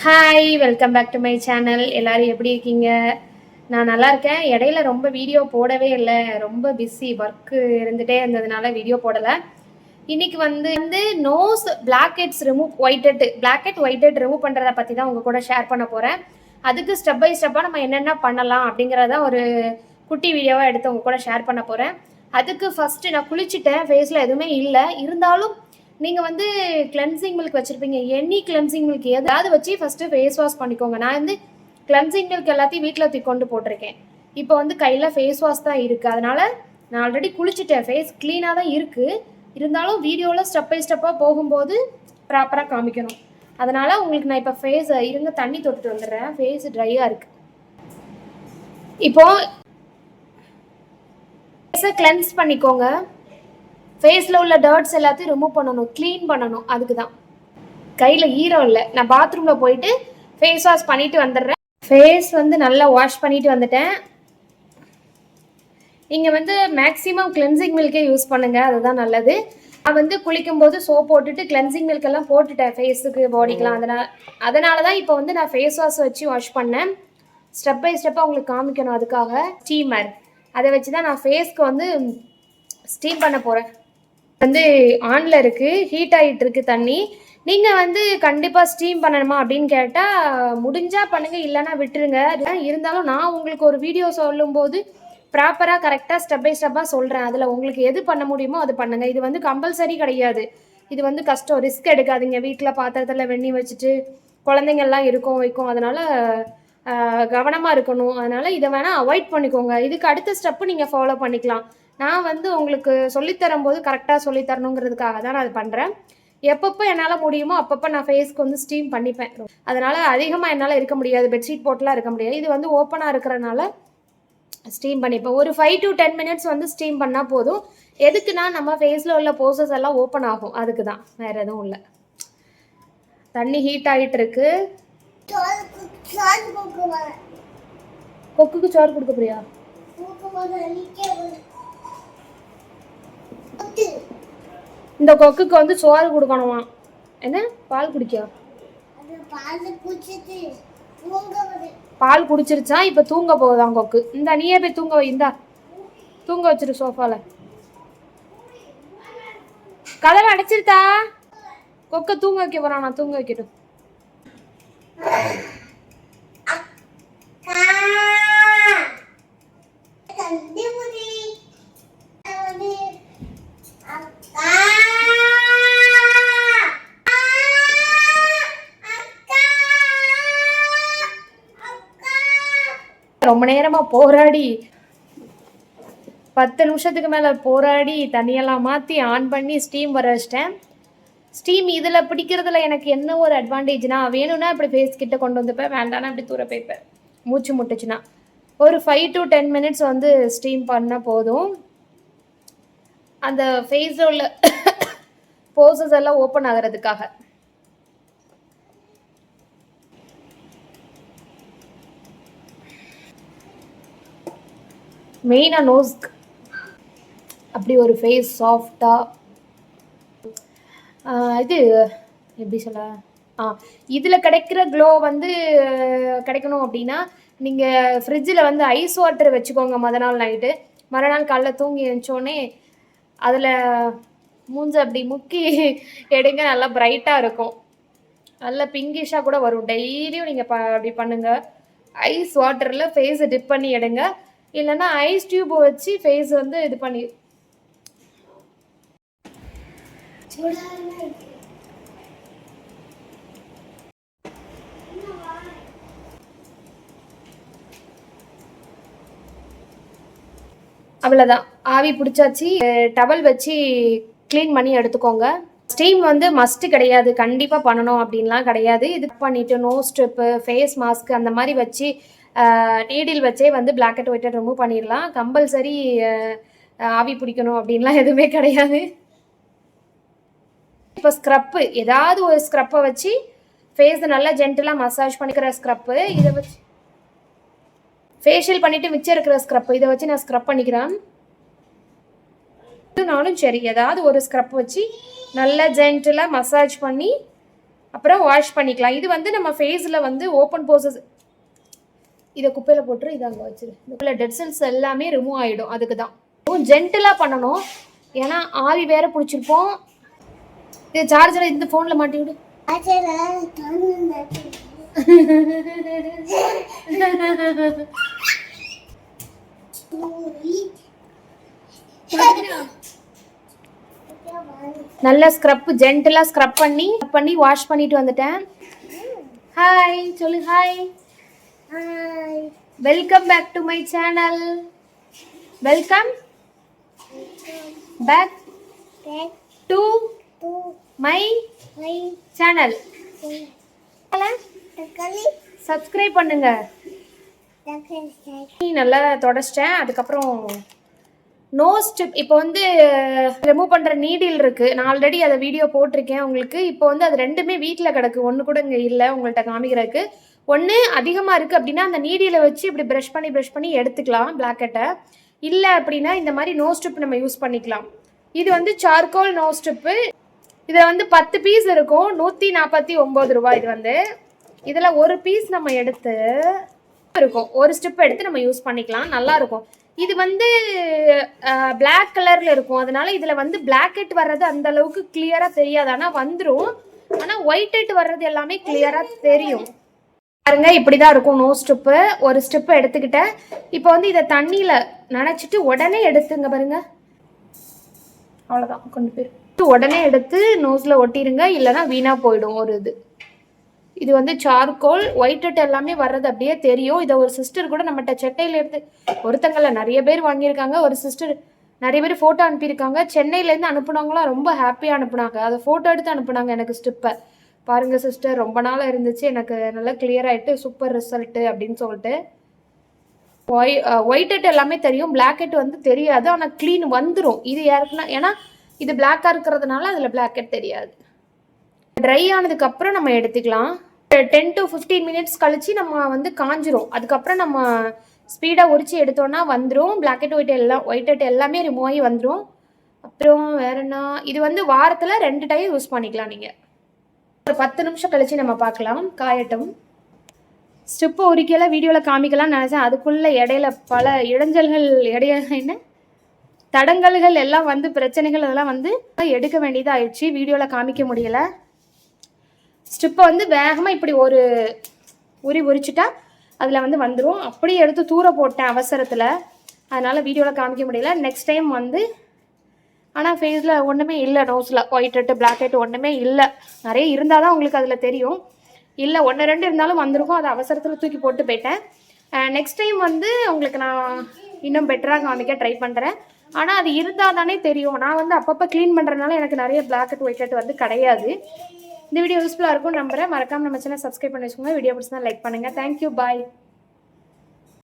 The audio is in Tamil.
Hi welcome back to my channel. எல்லோரும் எப்படி இருக்கீங்க? நான் நல்லா இருக்கேன். இடையில ரொம்ப வீடியோ போடவே இல்லை, ரொம்ப பிஸி ஒர்க்கு இருந்துகிட்டே இருந்ததுனால வீடியோ போடலை. இன்றைக்கி வந்து nose blackheads remove blackhead whitehead remove பண்ணுறதை பற்றி தான் உங்கள் கூட ஷேர் பண்ண போகிறேன். அதுக்கு ஸ்டெப் பை ஸ்டெப்பாக நம்ம என்னென்ன பண்ணலாம் அப்படிங்கிறத ஒரு குட்டி வீடியோவாக எடுத்து உங்கள் கூட ஷேர் பண்ண போகிறேன். அதுக்கு ஃபஸ்ட்டு நான் குளிச்சுட்டேன், ஃபேஸில் எதுவுமே இல்லை. இருந்தாலும் நீங்கள் வந்து கிளென்சிங் மில்க் வச்சுருப்பீங்க, எனி கிளென்சிங் மில்க் எதாவது வச்சு ஃபஸ்ட்டு ஃபேஸ் வாஷ் பண்ணிக்கோங்க. நான் வந்து கிளென்சிங் மில்க் எல்லாத்தையும் வீட்டில் கொண்டு போட்டிருக்கேன். இப்போ வந்து கையில் ஃபேஸ் வாஷ் தான் இருக்குது. அதனால் நான் ஆல்ரெடி குளிச்சுட்டேன், ஃபேஸ் க்ளீனாக தான் இருக்குது. இருந்தாலும் வீடியோவில் ஸ்டெப் பை ஸ்டெப்பாக போகும்போது ப்ராப்பராக காமிக்கணும். அதனால் உங்களுக்கு நான் இப்போ ஃபேஸ் இருங்க தண்ணி தொட்டுட்டு வந்துடுறேன், ஃபேஸ் ட்ரையாக இருக்குது. இப்போது ஃபேஸை கிளென்ஸ் பண்ணிக்கோங்க. ஃபேஸில் உள்ள டர்ட்ஸ் எல்லாத்தையும் ரிமூவ் பண்ணணும், க்ளீன் பண்ணணும். அதுக்கு தான் கையில் ஈரம் இல்லை. நான் பாத்ரூமில் போயிட்டு ஃபேஸ் வாஷ் பண்ணிவிட்டு வந்துடுறேன். ஃபேஸ் வந்து நல்லா வாஷ் பண்ணிவிட்டு வந்துட்டேன். நீங்கள் வந்து மேக்ஸிமம் கிளென்சிங் மில்கே யூஸ் பண்ணுங்கள், அதுதான் நல்லது. நான் வந்து குளிக்கும்போது சோப் போட்டுட்டு கிளென்சிங் மில்க் எல்லாம் போட்டுட்டேன் ஃபேஸுக்கு பாடிக்கெலாம். அதனால தான் இப்போ வந்து நான் ஃபேஸ் வாஷ் வச்சு வாஷ் பண்ணேன். ஸ்டெப் பை ஸ்டெப்பாக உங்களுக்கு காமிக்கணும். அதுக்காக ஸ்டீமர் அதை வச்சு தான் நான் ஃபேஸ்க்கு வந்து ஸ்டீம் பண்ண போகிறேன். வந்து ஆனில் இருக்குது, ஹீட் ஆகிட்டு இருக்குது தண்ணி. நீங்கள் வந்து கண்டிப்பாக ஸ்டீம் பண்ணணுமா அப்படின்னு கேட்டால் முடிஞ்சால் பண்ணுங்கள், இல்லைன்னா விட்டுருங்க. இருந்தாலும் நான் உங்களுக்கு ஒரு வீடியோ சொல்லும்போது ப்ராப்பராக கரெக்டாக ஸ்டெப் பை ஸ்டெப்பாக சொல்கிறேன். அதில் உங்களுக்கு எது பண்ண முடியுமோ அது பண்ணுங்கள். இது வந்து கம்பல்சரி கிடையாது, இது வந்து கஷ்டம். ரிஸ்க் எடுக்காதீங்க. வீட்டில் பாத்திரத்தில் வெண்ணி வச்சுட்டு குழந்தைங்கள்லாம் வைக்கும். அதனால் கவனமாக இருக்கணும். அதனால் இதை வேணால் அவாய்ட் பண்ணிக்கோங்க. இதுக்கு அடுத்த ஸ்டெப்பு நீங்கள் ஃபாலோ பண்ணிக்கலாம். நான் வந்து உங்களுக்கு சொல்லித்தரும்போது கரெக்டாக சொல்லித்தரணுங்கிறதுக்காக தான் நான் அது பண்ணுறேன். எப்பப்போ என்னால் முடியுமோ அப்பப்போ நான் ஃபேஸ்க்கு வந்து ஸ்டீம் பண்ணிப்பேன். அதனால் அதிகமாக என்னால் இருக்க முடியாது, பெட்ஷீட் போட்டுலாம் இருக்க முடியாது. இது வந்து ஓப்பனாக இருக்கிறனால ஸ்டீம் பண்ணிப்பேன். ஒரு 5 to 10 minutes வந்து ஸ்டீம் பண்ணால் போதும். எதுக்குன்னா நம்ம ஃபேஸில் உள்ள போர்சஸ் எல்லாம் ஓப்பன் ஆகும், அதுக்கு தான், வேறு எதுவும் இல்லை. தண்ணி ஹீட் ஆகிட்டு இருக்கு. கொக்குக்கு சோறு கொடுக்க போறியா? இந்த கொக்குக்கு வந்து சோறு கொடுக்கணுமா? என்ன பால் குடிக்கா? பால் குடிச்சிருச்சா? இப்போ தூங்க போகுதான் கொக்கு. இந்த நீயே போய் தூங்க வை. இந்தா தூங்க வச்சிரு சோஃபால. கதவை அடைச்சிருத்தா? கொக்க தூங்க வைக்க போறான். நான் தூங்க வைக்கட்டும். ரொம்ப நேரமாக போராடி 10 நிமிஷத்துக்கு மேலே போராடி தண்ணியெல்லாம் மாற்றி ஆன் பண்ணி ஸ்டீம் வர வச்சிட்டேன். ஸ்டீம் இதில் பிடிக்கிறதுல எனக்கு என்ன ஒரு அட்வான்டேஜ்னா, வேணும்னா இப்படி ஃபேஸ் கிட்ட கொண்டு வந்துப்பேன், வேண்டாம்னா இப்படி தூர போய்ப்பேன். மூச்சு முட்டுச்சுன்னா ஒரு 5 to 10 minutes வந்து ஸ்டீம் பண்ணால் போதும். அந்த ஃபேஸில் உள்ள போர்சஸ் எல்லாம் ஓப்பன் ஆகிறதுக்காக. மெயினாக நோஸ்க்கு அப்படி ஒரு ஃபேஸ் சாஃப்டாக. இது எப்படி சொல்ல, இதில் கிடைக்கிற க்ளோ வந்து கிடைக்கணும் அப்படின்னா நீங்கள் ஃப்ரிட்ஜில் வந்து ஐஸ் வாட்டர் வச்சுக்கோங்க மறுநாள் நைட்டு. மறுநாள் காலைல தூங்கி எழுந்தோடனே அதில் மூஞ்ச அப்படி முக்கி எடுங்க, நல்லா பிரைட்டாக இருக்கும், நல்லா பிங்கிஷாக கூட வரும். டெய்லியும் நீங்கள் அப்படி பண்ணுங்கள். ஐஸ் வாட்டரில் ஃபேஸை டிப் பண்ணி எடுங்க, இல்லைன்னா ஐஸ் டியூப் வச்சு ஃபேஸ் வந்து இது பண்ணி. அவ்வளோதான், ஆவி பிடிச்சாச்சு. டவல் வச்சு க்ளீன் பண்ணி எடுத்துக்கோங்க. ஸ்டீம் வந்து மஸ்ட்டு கிடையாது, கண்டிப்பாக பண்ணணும் அப்படின்லாம் கிடையாது. இது பண்ணிவிட்டு நோஸ் ஸ்ட்ரிப்பு, ஃபேஸ் மாஸ்க் அந்த மாதிரி வச்சு நீடில் வச்சே வந்து blackhead whitehead remove பண்ணிடலாம். கம்பல்சரி ஆவி பிடிக்கணும் அப்படின்லாம் எதுவுமே கிடையாது. இப்போ ஸ்க்ரப்பு, ஏதாவது ஒரு ஸ்க்ரப்பை வச்சு ஃபேஸை நல்லா ஜென்டலாக மசாஜ் பண்ணிக்கிற ஸ்க்ரப்பு, இதை வச்சு ஃபேஷியல் பண்ணிவிட்டு மிச்சம் இருக்கிற ஸ்க்ரப்பு இதை வச்சு நான் ஸ்க்ரப் பண்ணிக்கிறேன். நானும் சரி, ஏதாவது ஒரு ஸ்க்ரப் வச்சு நல்லா ஜென்டலாக மசாஜ் பண்ணி அப்புறம் வாஷ் பண்ணிக்கலாம். இது வந்து நம்ம ஃபேஸில் வந்து ஓப்பன் போர்சஸ், இதை குப்பையில் போட்டுரு, இதை அங்கே வச்சிரு. இதுக்குள்ள டெட் செல்ஸ் எல்லாமே ரிமூவ் ஆகிடும். அதுக்கு தான் ஜென்டிலாக பண்ணணும், ஏன்னா ஆவி வேற பிடிச்சிருப்போம். இது சார்ஜரை இந்த ஃபோனில் மாட்டி விடு. நல்ல ஸ்க்ரப், ஜென்டிலா ஸ்க்ரப் பண்ணி வாஷ் பண்ணிட்டு வந்துட்டேன். ஹாய் சொல்லு. Hi, welcome back to my channel. Welcome back to my channel. Subscribe பண்ணுங்க. நல்லா தொடச்சிட்டேன். அதுக்கப்புறம் நோஸ் ஸ்டிப் இப்போ வந்து ரிமூவ் பண்ணுற நீடில் இருக்குது. நான் ஆல்ரெடி அதை வீடியோ போட்டிருக்கேன் உங்களுக்கு. இப்போ வந்து அது ரெண்டுமே வீட்டில் கிடக்கு, ஒன்று கூட இங்கே இல்லை உங்கள்கிட்ட காமிக்கிறதுக்கு. ஒன்று அதிகமாக இருக்குது அப்படின்னா அந்த நீடியில் வச்சு இப்படி ப்ரஷ் பண்ணி எடுத்துக்கலாம் பிளாக்கெட்டை. இல்லை அப்படின்னா இந்த மாதிரி நோஸ் ஸ்டிப் நம்ம யூஸ் பண்ணிக்கலாம். இது வந்து சார்கோல் நோஸ் ஸ்டிப்பு. இதில் வந்து 10 பீஸ் இருக்கும், 149 ரூபா. இது வந்து இதில் ஒரு பீஸ் நம்ம எடுத்து இருக்கும், ஒரு ஸ்டிப் எடுத்து நம்ம யூஸ் பண்ணிக்கலாம், நல்லாயிருக்கும். இது வந்து பிளாக் கலரில் இருக்கும், அதனால இதில் வந்து பிளாக் ஹெட் வர்றது அந்த அளவுக்கு கிளியராக தெரியாது. ஆனால் வந்துடும், ஆனால் ஒயிட் ஹெட் வர்றது எல்லாமே கிளியராக தெரியும். பாருங்க, இப்படி தான் இருக்கும் நோஸ் ஸ்டிப்பு. ஒரு ஸ்டிப்பை எடுத்துக்கிட்டேன். இப்போ வந்து இதை தண்ணியில் நனைச்சிட்டு உடனே எடுத்துங்க பாருங்க. அவ்வளோதான், கொண்டு போயிரு. உடனே எடுத்து நோஸில் ஒட்டிடுங்க, இல்லைன்னா வீணாக போயிடும் ஒரு இது வந்து சார்கோல். ஒயிட் ஹெட் எல்லாமே வர்றது அப்படியே தெரியும். இதை ஒரு சிஸ்டர் கூட நம்மகிட்ட சென்னையில் எடுத்து, ஒருத்தங்கள நிறைய பேர் வாங்கியிருக்காங்க. ஒரு சிஸ்டர் நிறைய பேர் ஃபோட்டோ அனுப்பியிருக்காங்க. சென்னையிலேருந்து அனுப்புனவங்களாம் ரொம்ப ஹாப்பியாக அனுப்புனாங்க. அதை ஃபோட்டோ எடுத்து அனுப்புனாங்க எனக்கு ஸ்டிப்பை. பாருங்கள் சிஸ்டர், ரொம்ப நாளாக இருந்துச்சு, எனக்கு நல்லா கிளியர் ஆகிட்டு, சூப்பர் ரிசல்ட்டு அப்படின்னு சொல்லிட்டு. ஒயிட் ஹெட் எல்லாமே தெரியும், பிளாக் ஹெட் வந்து தெரியாது, ஆனால் க்ளீன் வந்துடும். இது யாருக்குன்னா, ஏன்னா இது பிளாக்காக இருக்கிறதுனால அதில் பிளாக் ஹெட் தெரியாது. ட்ரை ஆனதுக்கப்புறம் நம்ம எடுத்துக்கலாம். 10 to 15 மினிட்ஸ் கழிச்சு நம்ம வந்து காஞ்சிரும். அதுக்கப்புறம் நம்ம ஸ்பீடாக உரிச்சு எடுத்தோன்னா வந்துடும். பிளாக் ஹெட் ஒயிட் ஹெட் எல்லாமே ரிமூவ் ஆகி வந்துடும். அப்புறம் வேற என்ன, இது வந்து வாரத்தில் 2 டைம் யூஸ் பண்ணிக்கலாம். நீங்கள் ஒரு 10 நிமிஷம் கழிச்சு நம்ம பார்க்கலாம், காயட்டும். ஸ்டிப்பு உரிக்கலாம், வீடியோவில் காமிக்கலாம்னு நினச்சேன். அதுக்குள்ளே இடையில பல இடைஞ்சல்கள், என்ன தடங்கல்கள் எல்லாம் வந்து, பிரச்சனைகள் அதெல்லாம் வந்து எடுக்க வேண்டியதாக ஆயிடுச்சு, வீடியோவில் காமிக்க முடியலை. ஸ்டிப்பை வந்து வேகமாக இப்படி ஒரு உரிச்சிட்டா அதில் வந்து வந்துடும். அப்படியே எடுத்து தூர போட்டேன் அவசரத்தில், அதனால் வீடியோவில் காமிக்க முடியல. நெக்ஸ்ட் டைம் வந்து, ஆனால் ஃபேஸில் ஒன்றுமே இல்லை, நோஸில் ஒயிட் ஹெட்டு பிளாக் ஹெட் ஒன்றுமே இல்லை. நிறைய இருந்தால் தான் உங்களுக்கு அதில் தெரியும், இல்லை 1-2 இருந்தாலும் வந்திருக்கும். அதை அவசரத்தில் தூக்கி போட்டு போயிட்டேன். நெக்ஸ்ட் டைம் வந்து உங்களுக்கு நான் இன்னும் பெட்டராக காமிக்க ட்ரை பண்ணுறேன். ஆனால் அது இருந்தால் தானே தெரியும். நான் வந்து அப்பப்போ க்ளீன் பண்ணுறதுனால எனக்கு நிறைய பிளாக் ஹெட் ஒயிட் ஹெட் வந்து கிடையாது. இந்த வீடியோ யூஸ்ஃபுல்லாக இருக்கும் நம்புறேன். மறக்காமல் நம்ம சேனல் சப்ஸ்கிரைப் பண்ணி வச்சுக்கோங்க. வீடியோ பிடிச்சிருந்தா லைக் பண்ணுங்கள். தேங்க்யூ, பாய்.